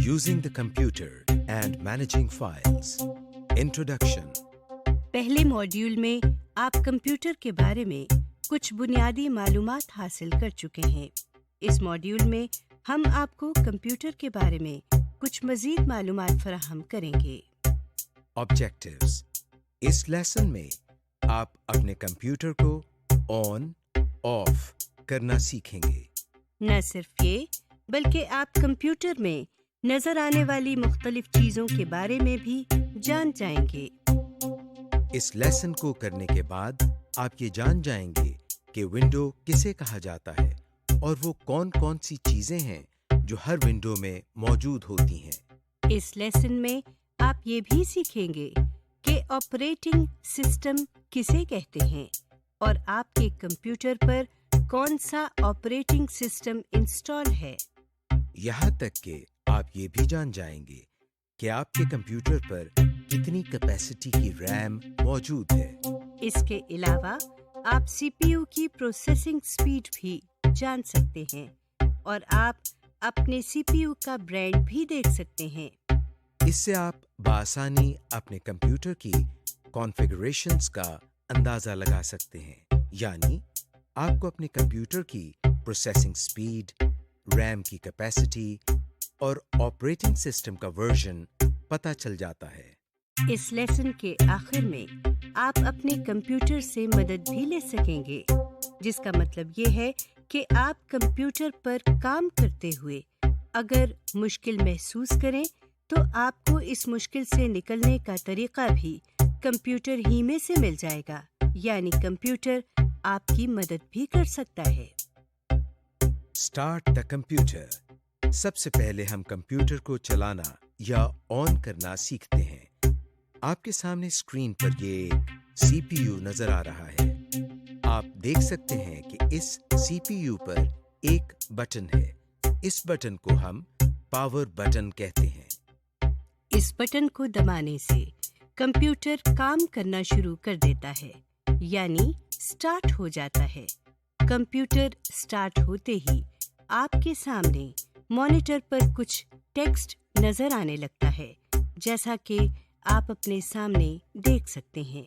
Using the computer and managing files. Introduction. پہلے module میں آپ کمپیوٹر کے بارے میں کچھ بنیادی معلومات حاصل کر چکے ہیں۔ اس ماڈیول میں ہم آپ کو کمپیوٹر کے بارے میں کچھ مزید معلومات فراہم کریں گے۔ Objectives. اس لیسن میں آپ اپنے کمپیوٹر کو آن آف کرنا سیکھیں گے۔ نہ صرف یہ بلکہ آپ کمپیوٹر میں نظر آنے والی مختلف چیزوں کے بارے میں بھی جان جائیں گے۔ اس لیسن کو کرنے کے بعد آپ یہ جان جائیں گے کہ ونڈو کسے کہا جاتا ہے اور وہ کون کون سی چیزیں ہیں جو ہر ونڈو میں موجود ہوتی ہیں۔ اس لیسن میں آپ یہ بھی سیکھیں گے کہ آپریٹنگ سسٹم کسے کہتے ہیں اور آپ کے کمپیوٹر پر کون سا آپریٹنگ سسٹم انسٹال ہے۔ یہاں تک کہ آپ یہ بھی جان جائیں گے کہ آپ کے کمپیوٹر پر کتنی کیپیسٹی کی ریم موجود ہے۔ اس کے علاوہ آپ سی پی یو کی پروسیسنگ سپیڈ بھی جان سکتے ہیں اور آپ اپنے سی پی یو کا برانڈ بھی دیکھ سکتے ہیں۔ اس سے آپ بآسانی اپنے کمپیوٹر کی کانفیگریشنز کا اندازہ لگا سکتے ہیں، یعنی آپ کو اپنے کمپیوٹر کی پروسیسنگ سپیڈ، ریم کی کیپیسٹی اور آپریٹنگ سسٹم کا ورژن پتہ چل جاتا ہے۔ اس لیسن کے آخر میں آپ اپنے کمپیوٹر سے مدد بھی لے سکیں گے، جس کا مطلب یہ ہے کہ آپ کمپیوٹر پر کام کرتے ہوئے اگر مشکل محسوس کریں تو آپ کو اس مشکل سے نکلنے کا طریقہ بھی کمپیوٹر ہی میں سے مل جائے گا، یعنی کمپیوٹر آپ کی مدد بھی کر سکتا ہے۔ Start the computer. سب سے پہلے ہم کمپیوٹر کو چلانا یا آن کرنا سیکھتے ہیں۔ آپ کے سامنے اسکرین پر یہ ایک سی پی یو نظر آ رہا ہے۔ آپ دیکھ سکتے ہیں کہ اس سی پی یو پر ایک بٹن ہے۔ اس بٹن کو ہم پاور بٹن کہتے ہیں۔ اس بٹن کو دبانے سے کمپیوٹر کام کرنا شروع کر دیتا ہے، یعنی اسٹارٹ ہو جاتا ہے۔ کمپیوٹر اسٹارٹ ہوتے ہی آپ کے سامنے مانیٹر پر کچھ ٹیکسٹ نظر آنے لگتا ہے، جیسا کہ آپ اپنے سامنے دیکھ سکتے ہیں۔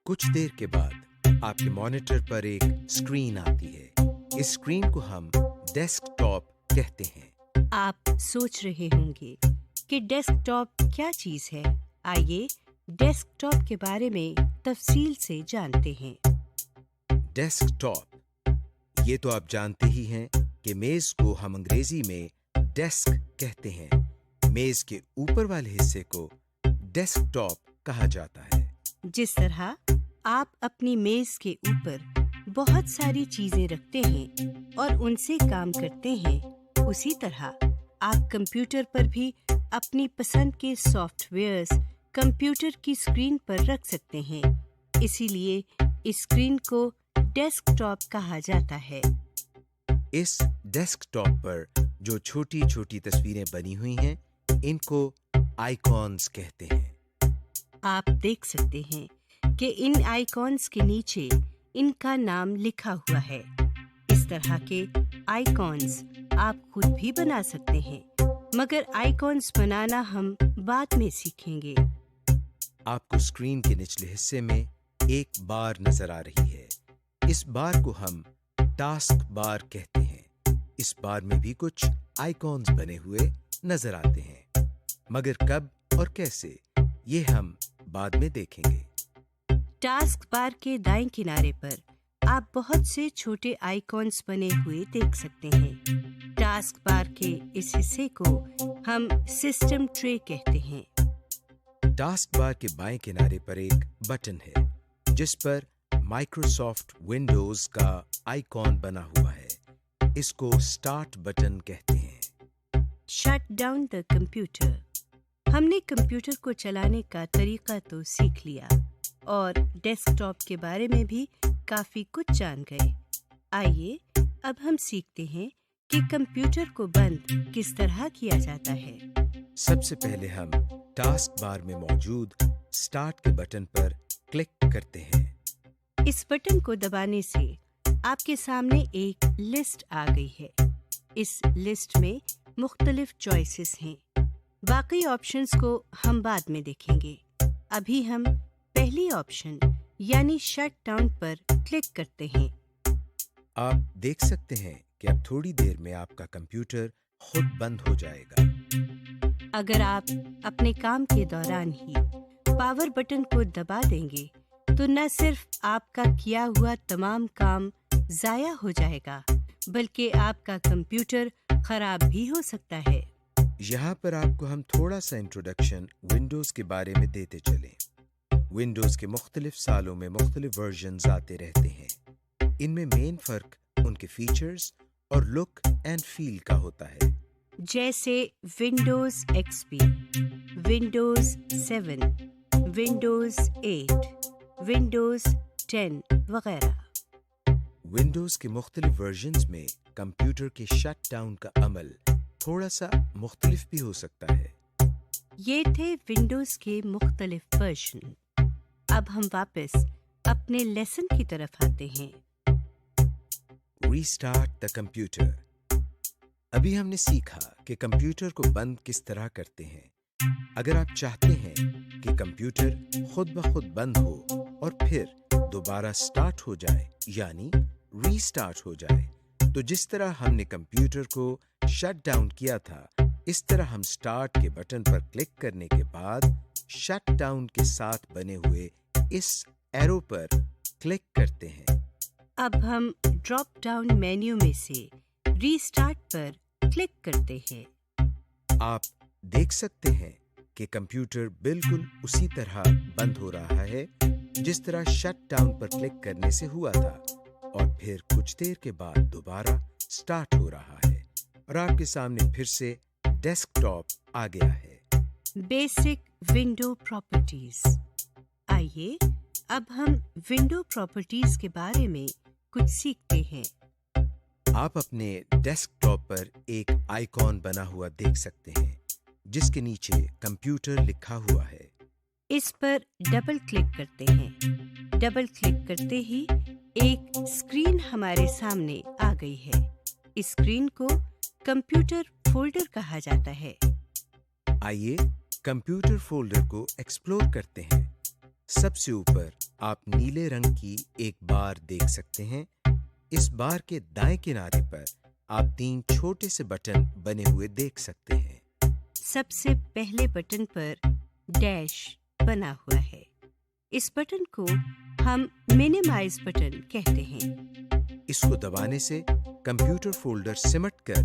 کچھ دیر کے بعد آپ کے مانیٹر پر ایک اسکرین آتی ہے۔ اس اسکرین کو ہم ڈیسک ٹاپ کہتے ہیں۔ آپ سوچ رہے ہوں گے کہ ڈیسک ٹاپ کیا چیز ہے؟ آئیے ڈیسک ٹاپ کے بارے میں تفصیل سے جانتے ہیں۔ ڈیسک ٹاپ، یہ تو آپ جانتے ہی ہیں کہ میز کو ہم انگریزی میں ڈیسک کہتے ہیں۔ میز کے اوپر والے حصے کو ڈیسک ٹاپ کہا جاتا ہے۔ جس طرح آپ اپنی میز کے اوپر بہت ساری چیزیں رکھتے ہیں اور ان سے کام کرتے ہیں، اسی طرح آپ کمپیوٹر پر بھی اپنی پسند کے سافٹ ویئرز کمپیوٹر کی اسکرین پر رکھ سکتے ہیں، اسی لیے اس اسکرین کو ڈیسک ٹاپ کہا جاتا ہے۔ اس ڈیسک ٹاپ پر جو چھوٹی چھوٹی تصویریں بنی ہوئی ہیں، ان کو آئیکونز کہتے ہیں۔ آپ دیکھ سکتے ہیں کہ ان آئیکونز کے نیچے ان کا نام لکھا ہوا ہے۔ اس طرح کے آئیکونز آپ خود بھی بنا سکتے ہیں، مگر آئیکونز بنانا ہم بعد میں سیکھیں گے۔ آپ کو اسکرین کے نچلے حصے میں ایک بار نظر آ رہی ہے۔ اس بار کو ہم ٹاسک بار کہتے ہیں۔ اس بار میں بھی کچھ آئیکونز بنے ہوئے نظر آتے ہیں، مگر کب اور کیسے یہ ہم بعد میں دیکھیں گے۔ ٹاسک بار کے دائیں کنارے پر آپ بہت سے چھوٹے آئیکونز بنے ہوئے دیکھ سکتے ہیں۔ ٹاسک بار کے اس حصے کو ہم سسٹم ٹرے کہتے ہیں۔ ٹاسک بار کے بائیں کنارے پر ایک بٹن ہے جس پر مائکروسافٹ ونڈوز کا آئیکن بنا ہوا ہے۔ اس کو اسٹارٹ بٹن کہتے ہیں۔ Shut down the computer. ہم نے کمپیوٹر کو چلانے کا طریقہ تو سیکھ لیا اور ڈیسک ٹاپ کے بارے میں بھی کافی کچھ جان گئے۔ آئیے اب ہم سیکھتے ہیں کہ کمپیوٹر کو بند کس طرح کیا جاتا ہے۔ سب سے پہلے ہم ٹاسک بار میں موجود اسٹارٹ کے بٹن پر کلک کرتے ہیں۔ اس بٹن کو دبانے سے آپ کے سامنے ایک لسٹ آ گئی ہے۔ اس لسٹ میں مختلف چوائسیز ہیں. باقی آپشنز کو ہم بعد میں دیکھیں گے. ابھی ہم پہلی آپشن یعنی شٹ ڈاؤن پر کلک کرتے ہیں. آپ دیکھ سکتے ہیں کہ اب تھوڑی دیر میں آپ کا کمپیوٹر خود بند ہو جائے گا. اگر آپ اپنے کام کے دوران ہی پاور بٹن کو دبا دیں گے تو نہ صرف آپ کا کیا ہوا تمام کام ضائع ہو جائے گا بلکہ آپ کا کمپیوٹر خراب بھی ہو سکتا ہے. یہاں پر آپ کو ہم تھوڑا سا انٹروڈکشن ونڈوز کے بارے میں دیتے چلیں. ونڈوز کے مختلف سالوں میں مختلف ورژنز آتے رہتے ہیں. ان میں مین فرق ان کے فیچرز اور لک اینڈ فیل کا ہوتا ہے. جیسے ونڈوز ایکس پی، ونڈوز 7، ونڈوز 8، ونڈوز 10 وغیرہ. ونڈوز کے مختلف ورژنز میں کمپیوٹر کے شٹ ڈاؤن کا عمل تھوڑا سا مختلف بھی ہو سکتا ہے. یہ تھے ونڈوز کے مختلف ورژن. اب ہم واپس اپنے لیسن کی طرف آتے ہیں. Restart the computer. ابھی ہم نے سیکھا کہ کمپیوٹر کو بند کس طرح کرتے ہیں. اگر آپ چاہتے ہیں کہ کمپیوٹر خود بخود بند ہو اور پھر دوبارہ سٹارٹ ہو جائے یعنی ریسٹارٹ ہو جائے تو جس طرح ہم نے کمپیوٹر کو شٹ ڈاؤن کیا تھا اس طرح ہم سٹارٹ کے بٹن پر کلک کرنے کے بعد شٹ ڈاؤن کے ساتھ بنے ہوئے اس ایرو پر کلک کرتے ہیں. اب ہم ڈراپ ڈاؤن مینیو میں سے ریسٹارٹ پر کلک کرتے ہیں. آپ دیکھ سکتے ہیں کہ کمپیوٹر بالکل اسی طرح بند ہو رہا ہے جس طرح شٹ ڈاؤن پر کلک کرنے سے ہوا تھا اور پھر کچھ دیر کے بعد دوبارہ سٹارٹ ہو رہا ہے اور آپ کے سامنے پھر سے ڈیسک ٹاپ آ گیا ہے. Basic window properties. آئیے اب ہم ونڈو پراپرٹیز کے بارے میں کچھ سیکھتے ہیں. آپ اپنے ڈیسک ٹاپ پر ایک آئیکن بنا ہوا دیکھ سکتے ہیں جس کے نیچے کمپیوٹر لکھا ہوا ہے. اس پر ڈبل کلک کرتے ہیں. ڈبل کلک کرتے ہی ایک اسکرین ہمارے سامنے آ گئی ہے. اس اسکرین کو کمپیوٹر فولڈر کہا جاتا ہے. آئیے کمپیوٹر فولڈر کو ایکسپلور کرتے ہیں. سب سے اوپر آپ نیلے رنگ کی ایک بار دیکھ سکتے ہیں. اس بار کے دائیں کنارے پر آپ 3 چھوٹے سے بٹن بنے ہوئے دیکھ سکتے ہیں. سب سے پہلے بٹن پر ڈیش بنا ہوا ہے. اس بٹن کو ہم مینیمائز بٹن کہتے ہیں. اس کو دبانے سے کمپیوٹر فولڈر سمٹ کر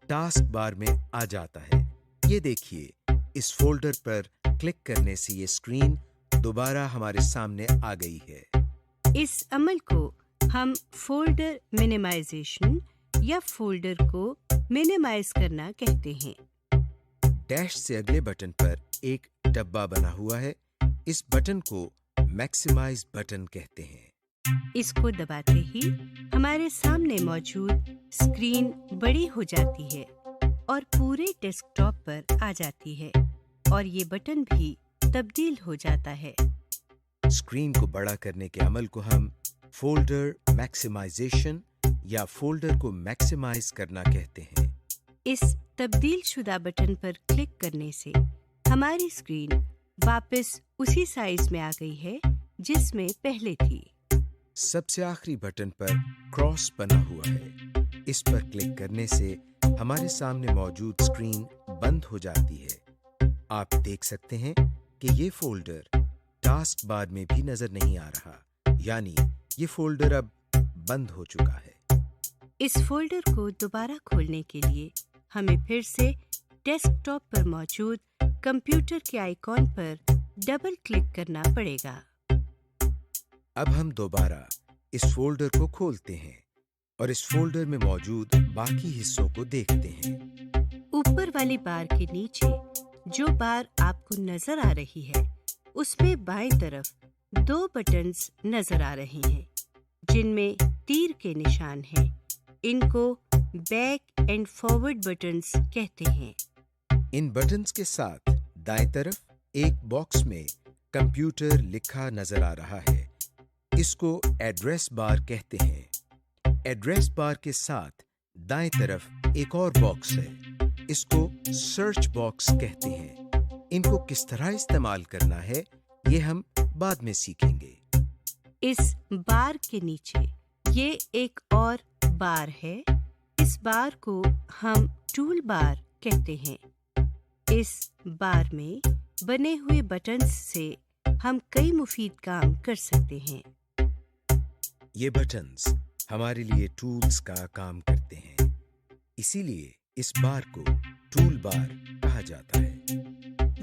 ٹاسک بار میں آ جاتا ہے. یہ دیکھیے اس فولڈر پر کلک کرنے سے یہ اسکرین دوبارہ ہمارے سامنے آ گئی ہے. اس عمل کو ہم فولڈر مینیمائزیشن یا فولڈر کو مینیمائز کرنا کہتے ہیں. ڈیش سے اگلے بٹن پر ایک ڈبہ بنا ہوا ہے. اس بٹن کو میکسیمائز بٹن کہتے ہیں. اس کو دباتے ہی ہمارے سامنے موجود اسکرین بڑی ہو جاتی ہے اور پورے ڈیسک ٹاپ پر آ جاتی ہے اور یہ بٹن بھی تبدیل ہو جاتا ہے. اسکرین کو بڑا کرنے کے عمل کو ہم فولڈر میکسیمائزیشن یا فولڈر کو میکسیمائز کرنا کہتے ہیں. اس تبدیل شدہ بٹن پر کلک کرنے سے ہماری اسکرین واپس اسی سائز میں آ گئی ہے جس میں پہلے تھی. سب سے آخری بٹن پر کراس بنا ہوا ہے. اس پر کلک کرنے سے ہمارے سامنے موجود اسکرین بند ہو جاتی ہے. آپ دیکھ سکتے ہیں کہ یہ فولڈر ٹاسک بار میں بھی نظر نہیں آ رہا یعنی یہ فولڈر اب بند ہو چکا ہے. اس فولڈر کو دوبارہ کھولنے کے لیے ہمیں پھر سے ڈیسک ٹاپ پر موجود کمپیوٹر کے آئیکن پر ڈبل کلک کرنا پڑے گا. اب ہم دوبارہ اس فولڈر کو کھولتے ہیں اور اس فولڈر میں موجود باقی حصوں کو دیکھتے ہیں. اوپر والی بار کے نیچے جو بار آپ کو نظر آ رہی ہے اس میں بائیں طرف 2 بٹنز نظر آ رہے ہیں جن میں تیر کے نشان ہیں. ان کو بیک اینڈ فارورڈ بٹنز کہتے ہیں. ان بٹنز کے ساتھ دائیں طرف ایک باکس میں کمپیوٹر لکھا نظر آ رہا ہے. اس کو ایڈریس بار کہتے ہیں. ایڈریس بار کے ساتھ دائیں طرف ایک اور باکس ہے. اس کو سرچ باکس کہتے ہیں۔ ان کو کس طرح استعمال کرنا ہے یہ ہم بعد میں سیکھیں گے۔ اس بار کے نیچے یہ ایک اور بار ہے۔ اس بار کو ہم ٹول بار کہتے ہیں۔ اس بار میں بنے ہوئے بٹنز سے ہم کئی مفید کام کر سکتے ہیں۔ یہ بٹنز ہمارے لیے ٹولز کا کام کرتے ہیں، اسی لیے اس بار کو ٹول بار کہا جاتا ہے۔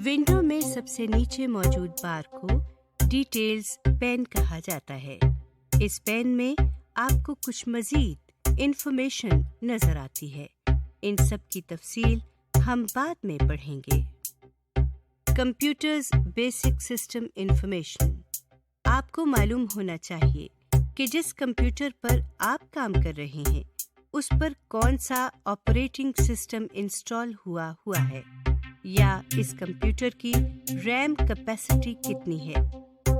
ونڈو میں سب سے نیچے موجود بار کو ڈیٹیلز پین کہا جاتا ہے۔ اس پین میں آپ کو کچھ مزید انفارمیشن نظر آتی ہے۔ ان سب کی تفصیل ہم بعد میں پڑھیں گے۔ Computers basic system information. آپ کو معلوم ہونا چاہیے کہ جس کمپیوٹر پر آپ کام کر رہے ہیں اس پر کون سا آپریٹنگ سسٹم انسٹال ہوا ہے، یا اس کمپیوٹر کی ریم کیپیسٹی کتنی ہے۔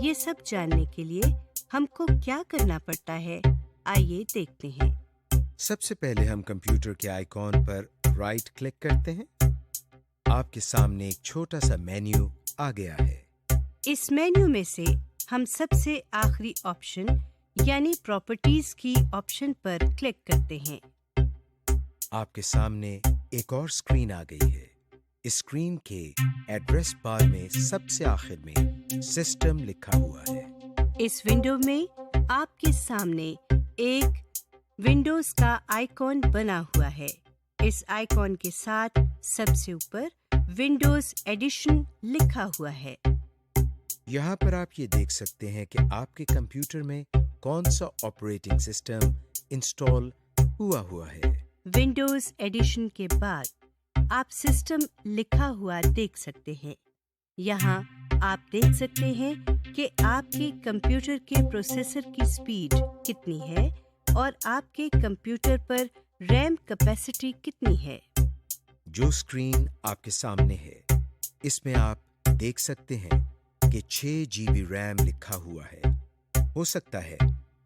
یہ سب جاننے کے لیے ہم کو کیا کرنا پڑتا ہے، آئیے دیکھتے ہیں۔ سب سے پہلے ہم کمپیوٹر کے آئیکن پر رائٹ کلک کرتے ہیں۔ آپ کے سامنے ایک چھوٹا سا مینیو آ گیا ہے۔ اس مینیو میں سے ہم سب سے آخری آپشن یعنی پراپرٹیز کی آپشن پر کلک کرتے ہیں۔ آپ کے سامنے ایک اور اسکرین آ گئی ہے۔ اس اسکرین کے ایڈریس بار میں سب سے آخر میں سسٹم لکھا ہوا ہے۔ اس ونڈو میں آپ کے سامنے ایک ونڈوز کا آئیکن بنا ہوا ہے۔ اس آئیکن کے ساتھ سب سے اوپر ونڈوز ایڈیشن لکھا ہوا ہے۔ یہاں پر آپ یہ دیکھ سکتے ہیں کہ آپ کے کمپیوٹر میں کون سا آپریٹنگ سسٹم انسٹال ہوا ہے۔ ونڈوز ایڈیشن کے بعد آپ سسٹم لکھا ہوا دیکھ سکتے ہیں۔ یہاں آپ دیکھ سکتے ہیں کہ آپ کے کمپیوٹر کے پروسیسر کی سپیڈ کتنی ہے اور آپ کے کمپیوٹر پر ریم کیپیسٹی کتنی ہے۔ جو اسکرین آپ کے سامنے ہے اس میں آپ دیکھ سکتے ہیں کہ 6 GB ریم لکھا ہوا ہے۔ ہو سکتا ہے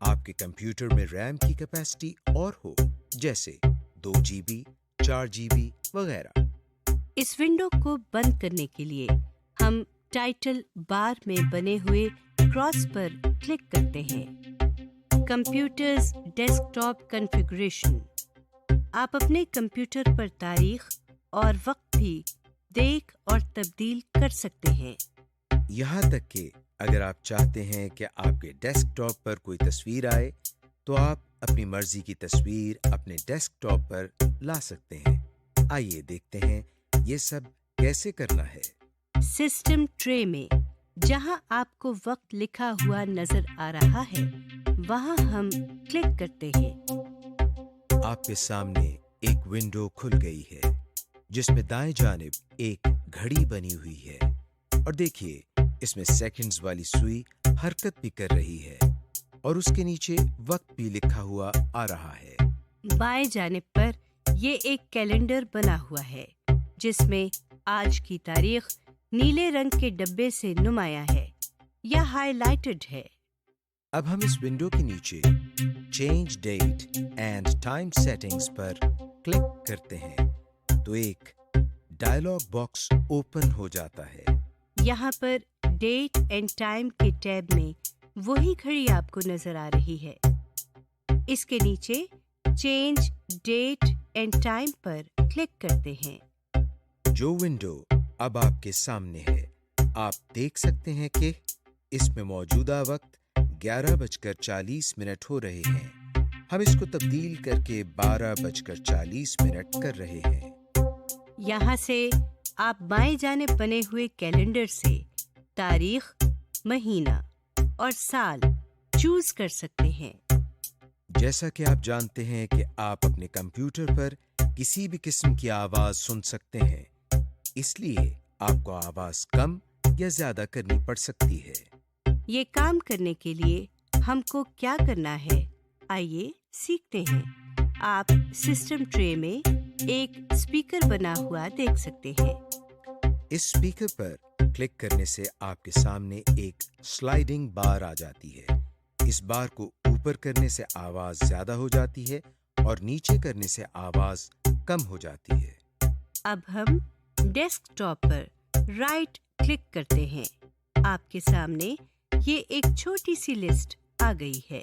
آپ کے کمپیوٹر میں ریم کی کیپیسٹی اور ہو، جیسے 2 GB 4 GB وغیرہ۔ اس ونڈو کو بند کرنے کے لیے ہم ٹائٹل بار میں بنے ہوئے کراس پر کلک کرتے ہیں۔ Computers desktop configuration. آپ اپنے کمپیوٹر پر تاریخ اور وقت بھی دیکھ اور تبدیل کر سکتے ہیں۔ یہاں تک کہ اگر آپ چاہتے ہیں کہ آپ کے ڈیسک ٹاپ پر کوئی تصویر آئے تو آپ اپنی مرضی کی تصویر اپنے ڈیسک ٹاپ پر لا سکتے ہیں۔ آئیے دیکھتے ہیں یہ سب کیسے کرنا ہے۔ سسٹم ٹرے میں جہاں آپ کو وقت لکھا ہوا نظر آ رہا ہے وہاں ہم کلک کرتے ہیں۔ آپ کے سامنے ایک ونڈو کھل گئی ہے جس میں دائیں جانب ایک گھڑی بنی ہوئی ہے، اور دیکھیے اس میں سیکنڈز والی سوئی حرکت بھی کر رہی ہے اور اس کے نیچے وقت بھی لکھا ہوا آ رہا ہے۔ بائیں جانب پر یہ ایک کیلنڈر بنا ہوا ہے جس میں آج کی تاریخ نیلے رنگ کے ڈبے سے نمایاں ہے یا ہائی لائٹڈ ہے۔ اب ہم اس ونڈو کے نیچے change date and time settings پر کلک کرتے ہیں تو ایک ڈائلاگ باکس اوپن ہو جاتا ہے۔ یہاں پر ڈیٹ اینڈ ٹائم کے ٹیب میں وہی گھڑی آپ کو نظر آ رہی ہے۔ اس کے نیچے چینج ڈیٹ اینڈ ٹائم پر کلک کرتے ہیں۔ جو ونڈو اب آپ کے سامنے ہے آپ دیکھ سکتے ہیں کہ اس میں موجودہ وقت 11:40 ہو رہے ہیں۔ ہم اس کو تبدیل کر کے 12:40 کر رہے ہیں۔ یہاں سے آپ بائیں جانب بنے ہوئے کیلنڈر سے تاریخ، مہینہ اور سال چوز کر سکتے ہیں۔ جیسا کہ آپ جانتے ہیں کہ آپ اپنے کمپیوٹر پر کسی بھی قسم کی آواز سن سکتے ہیں، اس لیے آپ کو آواز کم یا زیادہ کرنی پڑ سکتی ہے۔ یہ کام کرنے کے لیے ہم کو کیا کرنا ہے، آئیے سیکھتے ہیں۔ آپ سسٹم ٹرے میں ایک اسپیکر بنا ہوا دیکھ سکتے ہیں۔ اس اسپیکر پر کلک کرنے سے آپ کے سامنے ایک سلائیڈنگ بار آ جاتی ہے۔ اس بار کو اوپر کرنے سے آواز زیادہ ہو جاتی ہے اور نیچے کرنے سے آواز کم ہو جاتی ہے۔ اب ہم ڈیسک ٹاپ پر رائٹ کلک کرتے ہیں. آپ کے سامنے یہ ایک چھوٹی سی لسٹ آ گئی ہے.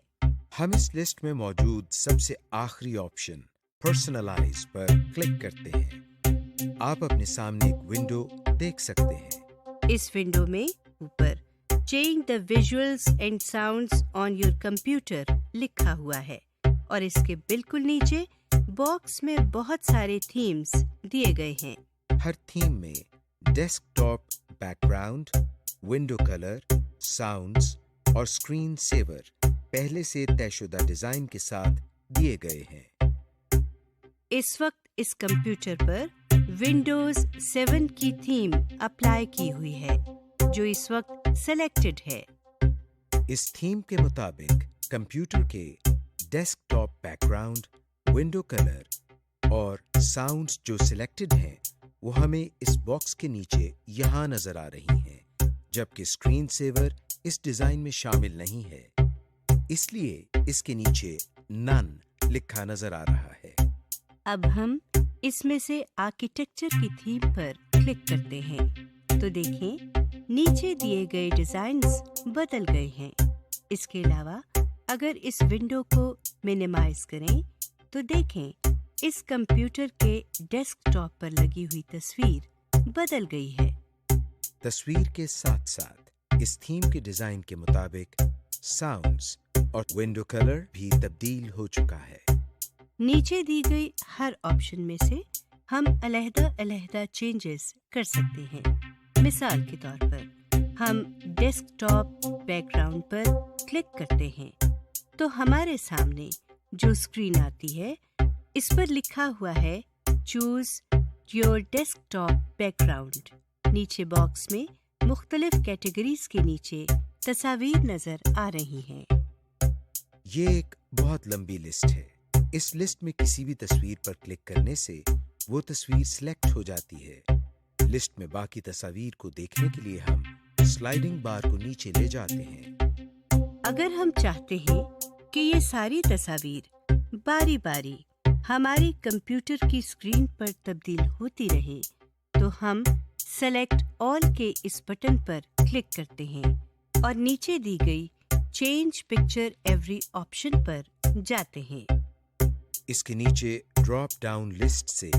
ہم اس لسٹ میں موجود سب سے آخری آپشن پرسنلائز پر کلک کرتے ہیں. آپ اپنے سامنے ایک ونڈو دیکھ سکتے ہیں. اس ونڈو میں اوپر change the visuals and sounds on your computer لکھا ہوا ہے اور اس کے بالکل نیچے باکس میں بہت سارے تھیمز دیے گئے ہیں. ہر تھیم میں desktop background, window colour, sounds اور اسکرین سیور پہلے سے طے شدہ ڈیزائن کے ساتھ دیے گئے ہیں. اس وقت اس کمپیوٹر پر ونڈوز 7 کی تھیم اپلائی کی ہوئی ہے جو اس وقت سلیکٹڈ ہے. اس تھیم کے مطابق کمپیوٹر کے desktop background, window colour اور ساؤنڈز جو سلیکٹڈ ہیں وہ ہمیں اس باکس کے نیچے یہاں نظر آ رہی ہیں، جبکہ اسکرین سیور اس ڈیزائن میں شامل نہیں ہے، اس لیے اس کے نیچے نن لکھا نظر آ رہا ہے. اب ہم اس میں سے آرکیٹیکچر کی تھیم پر کلک کرتے ہیں تو دیکھیں نیچے دیے گئے ڈیزائنز بدل گئے ہیں. اس کے علاوہ اگر اس ونڈو کو منیمائز کریں تو دیکھیں اس کمپیوٹر کے ڈیسک ٹاپ پر لگی ہوئی تصویر بدل گئی ہے. تصویر کے ساتھ ساتھ اس تھیم کے ڈیزائن کے مطابق ساؤنڈز اور ونڈو کلر بھی تبدیل ہو چکا ہے. نیچے دی گئی ہر آپشن میں سے ہم علیحدہ علیحدہ چینجز کر سکتے ہیں. مثال کے طور پر ہم ڈیسک ٹاپ بیک گراؤنڈ پر کلک کرتے ہیں تو ہمارے سامنے جو اسکرین آتی ہے اس پر لکھا ہوا ہے choose your desktop background. نیچے باکس میں مختلف کیٹیگریز کے نیچے تصاویر نظر آ رہی ہیں. یہ ایک بہت لمبی لسٹ ہے. اس لسٹ میں کسی بھی تصویر پر کلک کرنے سے وہ تصویر سلیکٹ ہو جاتی ہے. لسٹ میں باقی تصاویر کو دیکھنے کے لیے ہم سلائیڈنگ بار کو نیچے لے جاتے ہیں. اگر ہم چاہتے ہیں کہ یہ ساری تصاویر باری باری ہماری کمپیوٹر کی اسکرین پر تبدیل ہوتی رہیں تو ہم سلیکٹ آل کے اس بٹن پر کلک کرتے ہیں اور نیچے دی گئی چینج پکچر ایوری آپشن پر جاتے ہیں. اس کے نیچے ڈراپ ڈاؤن لسٹ سے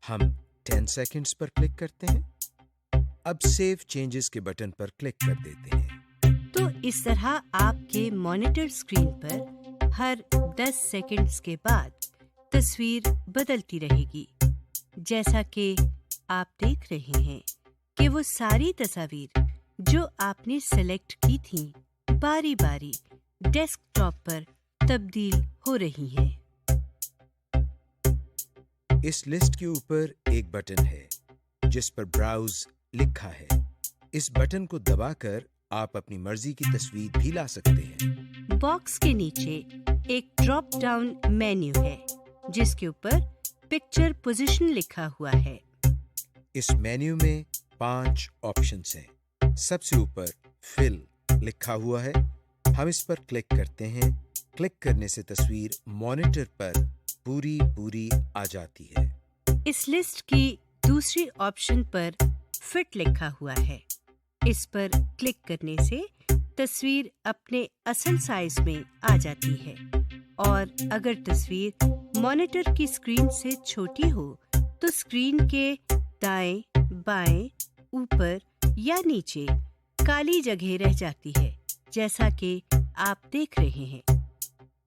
ہم 10 سیکنڈز پر کلک کرتے ہیں. اب سیو چینجز کے بٹن پر کلک کر دیتے ہیں. تو اس طرح آپ کے مانیٹر اسکرین پر ہر 10 سیکنڈز کے بعد تصویر بدلتی رہے گی. جیسا کہ آپ دیکھ رہے ہیں کہ وہ ساری تصاویر جو آپ نے سلیکٹ کی تھیں باری باری ڈیسک ٹاپ پر تبدیل ہو رہی ہیں. اس لسٹ کے اوپر ایک بٹن ہے جس پر براؤز لکھا ہے. اس بٹن کو دبا کر آپ اپنی مرضی کی تصویر بھی لا سکتے ہیں. باکس کے نیچے ایک ڈراپ ڈاؤن مینیو ہے جس کے اوپر پکچر پوزیشن لکھا ہوا ہے. اس مینیو میں 5 آپشنز ہیں. سب سے اوپر فل لکھا ہوا ہے. ہم اس پر کلک کرتے ہیں. کلک کرنے سے تصویر مانیٹر پر پوری آ جاتی ہے. اس لسٹ کی دوسری آپشن پر فٹ لکھا ہوا ہے. اس پر کلک کرنے سے تصویر اپنے اصل سائز میں آ جاتی ہے اور اگر تصویر مانیٹر کی اسکرین سے چھوٹی ہو تو اسکرین کے دائیں بائیں اوپر یا نیچے کالی جگہ رہ جاتی ہے جیسا کہ آپ دیکھ رہے ہیں.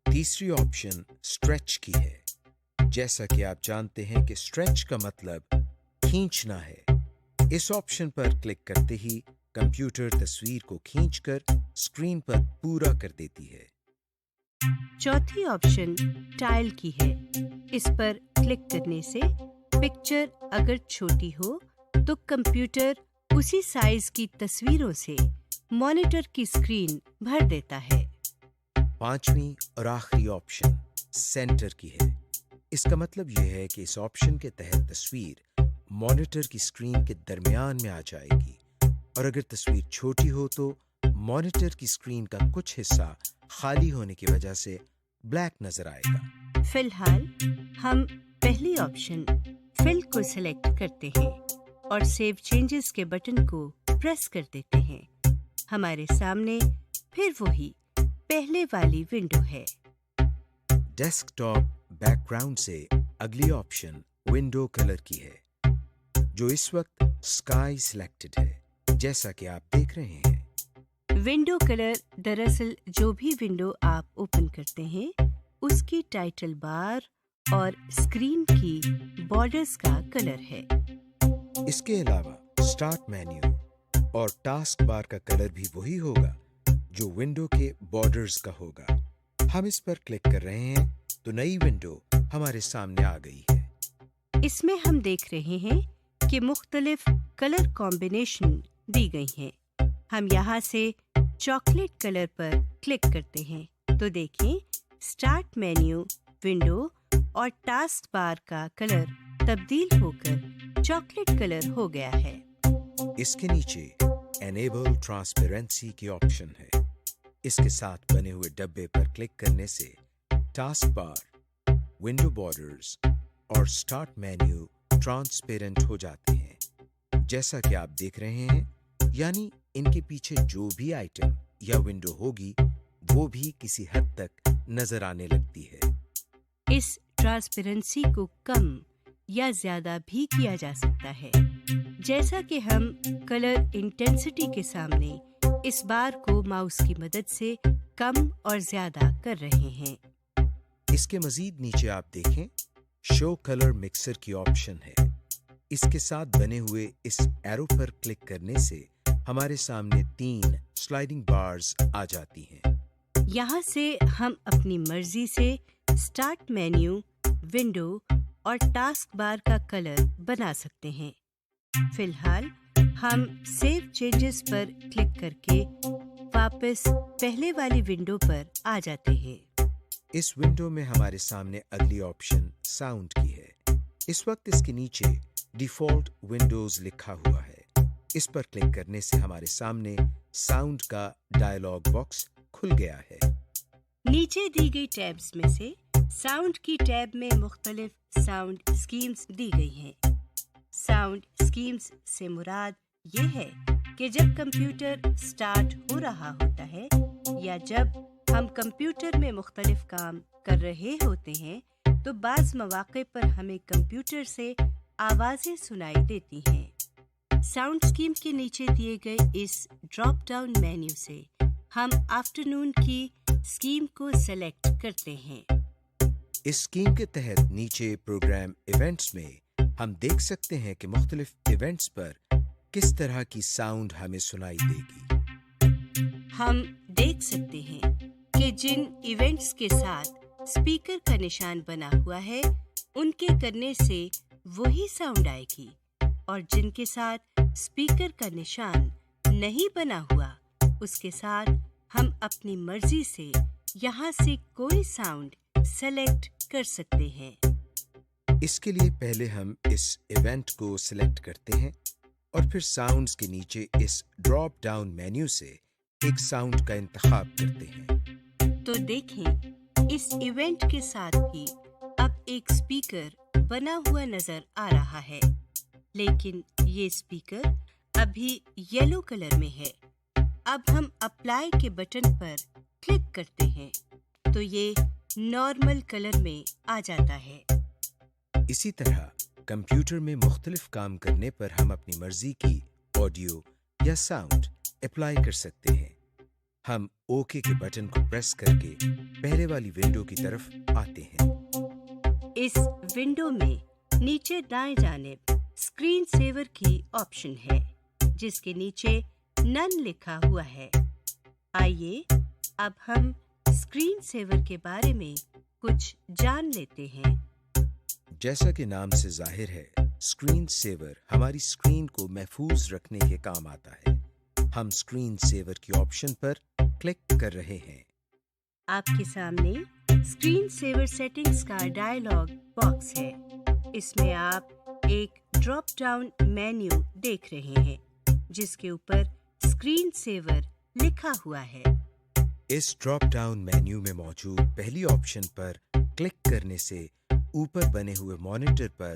تیسری آپشن اسٹریچ کی ہے. جیسا کہ آپ جانتے ہیں کہ اسٹریچ کا مطلب کھینچنا ہے. اس آپشن پر کلک کرتے ہی کمپیوٹر تصویر کو کھینچ کر اسکرین پر پورا کر دیتی ہے. چوتھی آپشن ٹائل کی ہے. اس پر کلک کرنے سے پکچر اگر چھوٹی ہو تو کمپیوٹر اسی سائز کی تصویروں سے مانیٹر کی اسکرین بھر دیتا ہے. پانچویں اور آخری آپشن سینٹر کی ہے. اس کا مطلب یہ ہے کہ اس آپشن کے تحت تصویر مانیٹر کی اسکرین کے درمیان میں آ جائے گی اور اگر تصویر چھوٹی ہو تو مانیٹر کی اسکرین کا کچھ حصہ خالی ہونے کی وجہ سے بلیک نظر آئے گا. فی الحال ہم پہلی آپشن فل کو سلیکٹ کرتے ہیں اور سیو چینجز کے بٹن کو پریس کر دیتے ہیں، ہمارے سامنے پھر وہی پہلے والی ونڈو ہے۔ ڈیسک ٹاپ بیک گراؤنڈ سے اگلی آپشن ونڈو کلر کی ہے، جو اس وقت اسکائی سلیکٹڈ ہے، جیسا کہ آپ دیکھ رہے ہیں۔ ونڈو کلر دراصل جو بھی ونڈو آپ اوپن کرتے ہیں اس کی ٹائٹل بار اور اسکرین کی بارڈرز کا کلر ہے۔ اس کے علاوہ اسٹارٹ مینیو اور ٹاسک بار کا کلر بھی وہی ہوگا جو ونڈو کے بارڈرز کا ہوگا۔ ہم اس پر کلک کر رہے ہیں تو نئی ونڈو ہمارے سامنے آ گئی ہے۔ اس میں ہم دیکھ رہے ہیں کہ مختلف کلر کمبینیشن دی گئی ہیں۔ ہم یہاں سے چاکلیٹ کلر پر کلک کرتے ہیں تو دیکھیں اسٹارٹ مینیو، ونڈو اور ٹاسک بار کا کلر تبدیل ہو کر چاکلیٹ کلر ہو گیا ہے۔ اس کے نیچے انیبل ٹرانسپیرنسی کی آپشن ہے۔ اس کے ساتھ بنے ہوئے ڈبے پر کلک کرنے سے ٹاسک بار، ونڈو بارڈرز اور اسٹارٹ مینیو ٹرانسپیرنٹ ہو جاتے ہیں، جیسا کہ آپ دیکھ رہے ہیں، یعنی ان کے پیچھے جو بھی آئٹم یا ونڈو ہوگی وہ بھی کسی حد تک نظر آنے لگتی ہے۔ اس ٹرانسپیرنسی کو کم یا زیادہ بھی کیا جا سکتا ہے، جیسا کہ ہم کلر انٹینسٹی کے سامنے اس بار کو ماؤس کی مدد سے کم اور زیادہ کر رہے ہیں۔ اس کے مزید نیچے آپ دیکھیں شو کلر مکسر کی آپشن ہے۔ اس کے ساتھ بنے ہوئے اس ایرو پر کلک کرنے سے ہمارے سامنے 3 سلائیڈنگ بارز آ جاتی ہیں۔ یہاں سے ہم اپنی مرضی سے اسٹارٹ مینیو، ونڈو اور ٹاسک بار کا کلر بنا سکتے ہیں۔ فی الحال ہم سیو چینجز پر کلک کر کے واپس پہلے والی ونڈو پر آ جاتے ہیں۔ اس ونڈو میں ہمارے سامنے اگلی آپشن ساؤنڈ کی ہے۔ اس وقت اس کے نیچے ڈیفالٹ ونڈوز لکھا ہوا ہے۔ اس پر کلک کرنے سے ہمارے سامنے ساؤنڈ کا ڈائلاگ باکس کھل گیا ہے۔ نیچے دی گئی ٹیبز میں سے ساؤنڈ کی ٹیب میں مختلف ساؤنڈ اسکیمز دی گئی ہیں۔ ساؤنڈ اسکیمز سے مراد یہ ہے کہ جب کمپیوٹر اسٹارٹ ہو رہا ہوتا ہے یا جب ہم کمپیوٹر میں مختلف کام کر رہے ہوتے ہیں تو بعض مواقع پر ہمیں کمپیوٹر سے آوازیں سنائی دیتی ہیں۔ ساؤنڈ اسکیم کے نیچے دیے گئے اس ڈراپ ڈاؤن مینیو سے ہم آفٹرنون کی اسکیم کو سلیکٹ کرتے ہیں۔ اس اسکیم کے تحت نیچے پروگرام ایونٹس میں ہم دیکھ سکتے ہیں کہ مختلف ایونٹس پر کس طرح کی ساؤنڈ ہمیں سنائی دے گی۔ ہم دیکھ سکتے ہیں کہ جن ایونٹس کے ساتھ اسپیکر کا نشان بنا ہوا ہے ان کے کرنے سے وہی ساؤنڈ آئے گی، اور جن کے ساتھ اسپیکر کا نشان نہیں بنا ہوا اس کے ساتھ ہم اپنی مرضی سے یہاں سے کوئی ساؤنڈ سلیکٹ کر سکتے ہیں۔ اس کے لیے پہلے ہم اس ایونٹ کو سلیکٹ کرتے ہیں اور پھر ساؤنڈز کے نیچے اس ڈراپ ڈاؤن مینیو سے ایک ساؤنڈ کا انتخاب کرتے ہیں۔ تو دیکھیں اس ایونٹ کے ساتھ بھی اب ایک اسپیکر بنا ہوا نظر آ رہا ہے، لیکن یہ اسپیکر ابھی یلو کلر میں ہے۔ اب ہم اپلائی کے بٹن پر کلک کرتے ہیں تو یہ نارمل کلر میں آ جاتا ہے۔ اسی طرح کمپیوٹر میں مختلف کام کرنے پر ہم اپنی مرضی کی آڈیو یا ساؤنڈ اپلائی کر سکتے ہیں۔ ہم اوکے کے بٹن کو پریس کر کے پہلے والی ونڈو کی طرف آتے ہیں۔ اس ونڈو میں نیچے دائیں جانب اسکرین سیور کی آپشن ہے، جس کے نیچے نن لکھا ہوا ہے۔ آئیے اب ہم اسکرین سیور کے بارے میں کچھ جان لیتے ہیں۔ جیسا کہ نام سے ظاہر ہے، اسکرین سیور ہماری اسکرین کو محفوظ رکھنے کے کام آتا ہے۔ ہم اسکرین سیور کی آپشن پر کلک کر رہے ہیں۔ آپ کے سامنے اسکرین سیور سیٹنگز کا ڈائلاگ باکس ہے۔ اس میں آپ ایک ڈراپ ڈاؤن مینیو دیکھ رہے ہیں جس کے اوپر اسکرین سیور لکھا ہوا ہے۔ اس ڈراپ ڈاؤن مینیو میں موجود پہلی آپشن پر کلک کرنے سے اوپر بنے ہوئے مانیٹر پر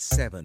7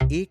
1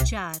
4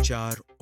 4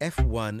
F1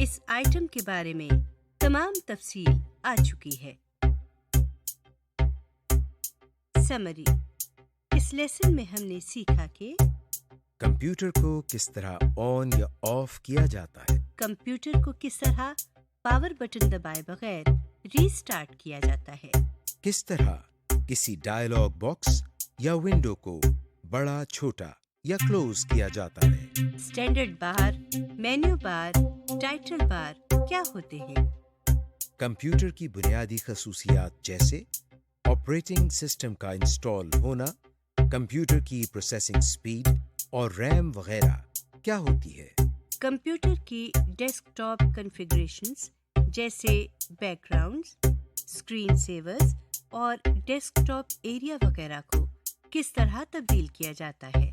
اس آئٹم کے بارے میں تمام تفصیل آ چکی ہے۔ سمری، اس لیسن میں ہم نے سیکھا کہ کمپیوٹر کو کس طرح آن یا آف کیا جاتا ہے، کمپیوٹر کو کس طرح پاور بٹن دبائے بغیر ری سٹارٹ کیا جاتا ہے، کس طرح کسی ڈائلاگ باکس یا ونڈو کو بڑا، چھوٹا یا کلوز کیا جاتا ہے، اسٹینڈرڈ بار، مینیو بار، ٹائٹل بار کیا ہوتے ہیں، کمپیوٹر کی بنیادی خصوصیات جیسے آپریٹنگ سسٹم کا انسٹال ہونا، کمپیوٹر کی پروسیسنگ سپیڈ اور ریم وغیرہ کیا ہوتی ہے، کمپیوٹر کی ڈیسک ٹاپ کنفیگریشنز جیسے بیک گراؤنڈز، اسکرین سیورز اور ڈیسک ٹاپ ایریا وغیرہ کو کس طرح تبدیل کیا جاتا ہے۔